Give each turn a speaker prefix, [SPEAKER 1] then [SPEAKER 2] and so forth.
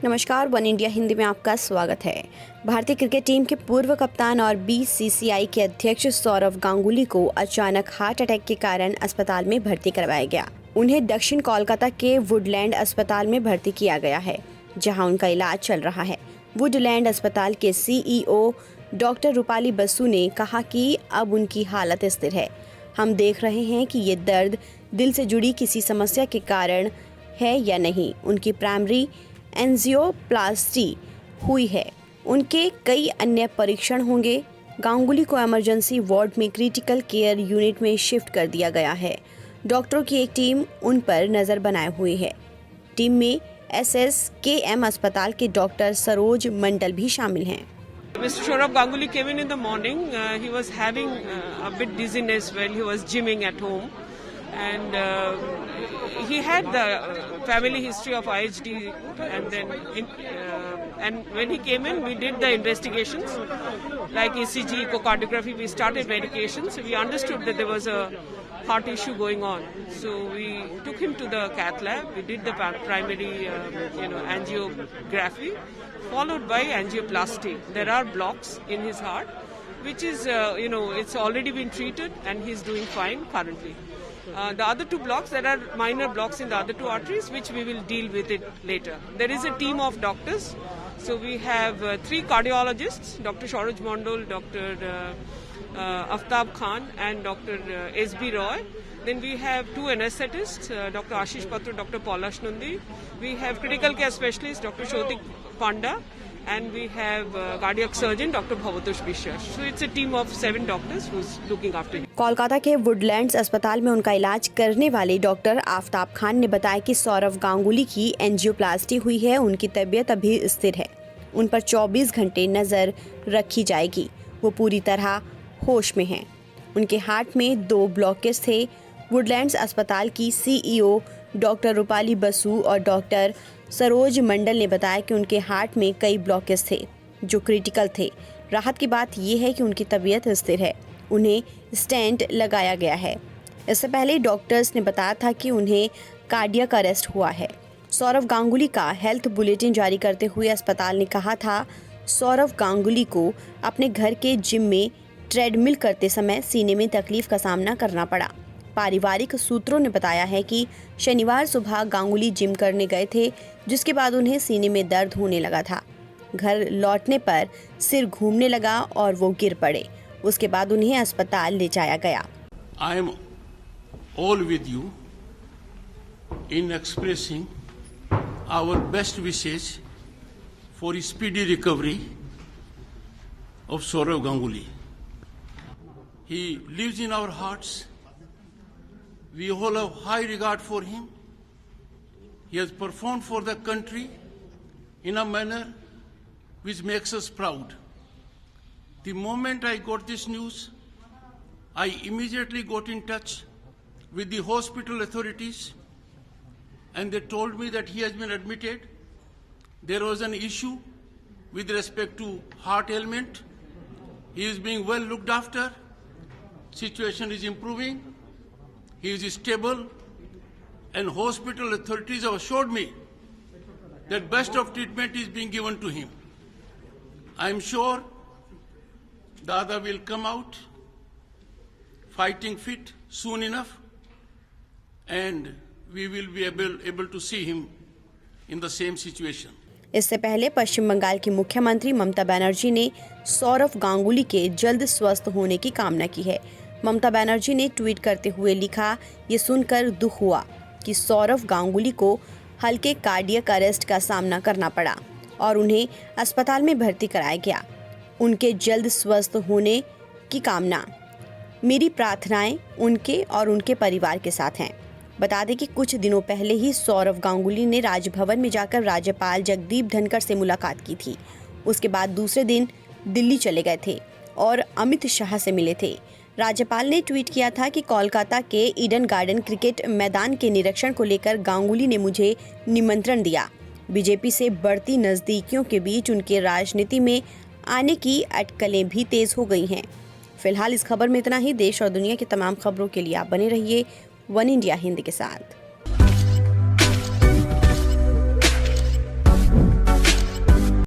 [SPEAKER 1] नमस्कार, one India Hindi में आपका स्वागत है। भारतीय क्रिकेट टीम के पूर्व कप्तान और बीसीसीआई के अध्यक्ष सौरव गांगुली को अचानक हार्ट अटैक के कारण अस्पताल में भर्ती करवाया गया। उन्हें दक्षिण कोलकाता के वुडलैंड अस्पताल में भर्ती किया गया है, जहां उनका इलाज चल रहा है। वुडलैंड अस्पताल के सीईओ डॉक्टर रूपाली बसु ने कहा कि अब उनकी हालत स्थिर है। हम देख रहे हैं कि ये दर्द दिल से जुड़ी किसी समस्या के कारण है या नहीं। उनकी प्राइमरी एंजियोप्लास्टी हुई है। उनके कई अन्य परीक्षण होंगे। गांगुली को इमरजेंसी वार्ड में क्रिटिकल केयर यूनिट में शिफ्ट कर दिया गया है। डॉक्टरों की एक टीम उन पर नज़र बनाए हुई है। टीम में SSKM अस्पताल के डॉक्टर सरोज मंडल भी शामिल हैं।
[SPEAKER 2] Mr. Saurav Ganguly came in the morning. He was having a bit dizziness while he was gymming at home, and he had the family history of IHD. And when he came in, we did the investigations like ECG, echocardiography. We started medications. We understood that there was a heart issue going on, so we took him to the cath lab. We did the primary, angiography, followed by angioplasty. There are blocks in his heart, which is, it's already been treated and he's doing fine currently. The other two blocks, there are minor blocks in the other two arteries, which we will deal with it later. There is a team of doctors. So we have 3 cardiologists, Dr. Sauraj Mondal, Dr. Aftab Khan and Dr. S.B. Roy. Then we have 2 anesthetists, Dr. Ashish Patra, Dr. Paulash Nundi. We have critical care specialist, Dr. Shotik Panda. And we have cardiac surgeon, Dr. Bhavatosh Biswas. So it's a team of 7 doctors who's looking after him.
[SPEAKER 1] Kolkata के Woodlands अस्पताल में उनका इलाज करने वाले doctor Aftab Khan ने बताया कि सौरव गांगुली की एंजियोप्लास्टी हुई है। उनकी तबीयत अभी स्थिर है। उन पर 24 घंटे नज़र रखी जाएगी। वो पूरी तरह होश में हैं। उनके हार्ट में 2 ब्लॉकेज थे। वुडलैंड्स अस्पताल की सीईओ डॉक्टर रूपाली बसु और डॉक्टर सरोज मंडल ने बताया कि उनके हार्ट में कई ब्लॉकेज थे जो क्रिटिकल थे। राहत की बात यह है कि उनकी तबीयत स्थिर है। उन्हें स्टेंट लगाया गया है। इससे पहले डॉक्टर्स ने बताया था कि उन्हें कार्डियक अरेस्ट हुआ है। सौरव गांगुली का हेल्थ बुलेटिन जारी करते हुए अस्पताल ने कहा था, सौरव गांगुली को अपने घर के जिम में ट्रेडमिल करते समय सीने में तकलीफ का सामना करना पड़ा। पारिवारिक सूत्रों ने बताया है कि शनिवार सुबह गांगुली जिम करने गए थे, जिसके बाद उन्हें सीने में दर्द होने लगा था। घर लौटने पर सिर घूमने लगा और वो गिर पड़े। उसके बाद उन्हें अस्पताल ले जाया गया।
[SPEAKER 3] I am all with you in expressing our best wishes for speedy recovery of Saurav Ganguly. He lives in our hearts. We all have high regard for him. He has performed for the country in a manner which makes us proud. The moment I got this news, I immediately got in touch with the hospital authorities, and they told me that he has been admitted. There was an issue with respect to heart ailment. He is being well looked after. Situation is improving. He is stable, and hospital authorities have assured me that best of treatment is being given to him. I am sure Dada will come out fighting fit soon enough, and we will be able to see him in the same situation.
[SPEAKER 1] इससे पहले पश्चिम बंगाल की मुख्यमंत्री ममता बनर्जी ने सौरव गांगुली के जल्द स्वस्थ होने की कामना की है। ममता बनर्जी ने ट्वीट करते हुए लिखा, ये सुनकर दुख हुआ कि सौरव गांगुली को हल्के कार्डियक अरेस्ट का सामना करना पड़ा और उन्हें अस्पताल में भर्ती कराया गया। उनके जल्द स्वस्थ होने की कामना। मेरी प्रार्थनाएं उनके और उनके परिवार के साथ हैं। बता दें कि कुछ दिनों पहले ही सौरव गांगुली ने राजभवन में जाकर राज्यपाल जगदीप धनखड़ से मुलाकात की थी। उसके बाद दूसरे दिन दिल्ली चले गए थे और अमित शाह से मिले थे। राज्यपाल ने ट्वीट किया था कि कोलकाता के ईडन गार्डन क्रिकेट मैदान के निरीक्षण को लेकर गांगुली ने मुझे निमंत्रण दिया। बीजेपी से बढ़ती नज़दीकियों के बीच उनके राजनीति में आने की अटकलें भी तेज हो गई हैं। फिलहाल इस खबर में इतना ही। देश और दुनिया की तमाम खबरों के लिए आप बने रहिए वन इंडिया हिंदी के साथ।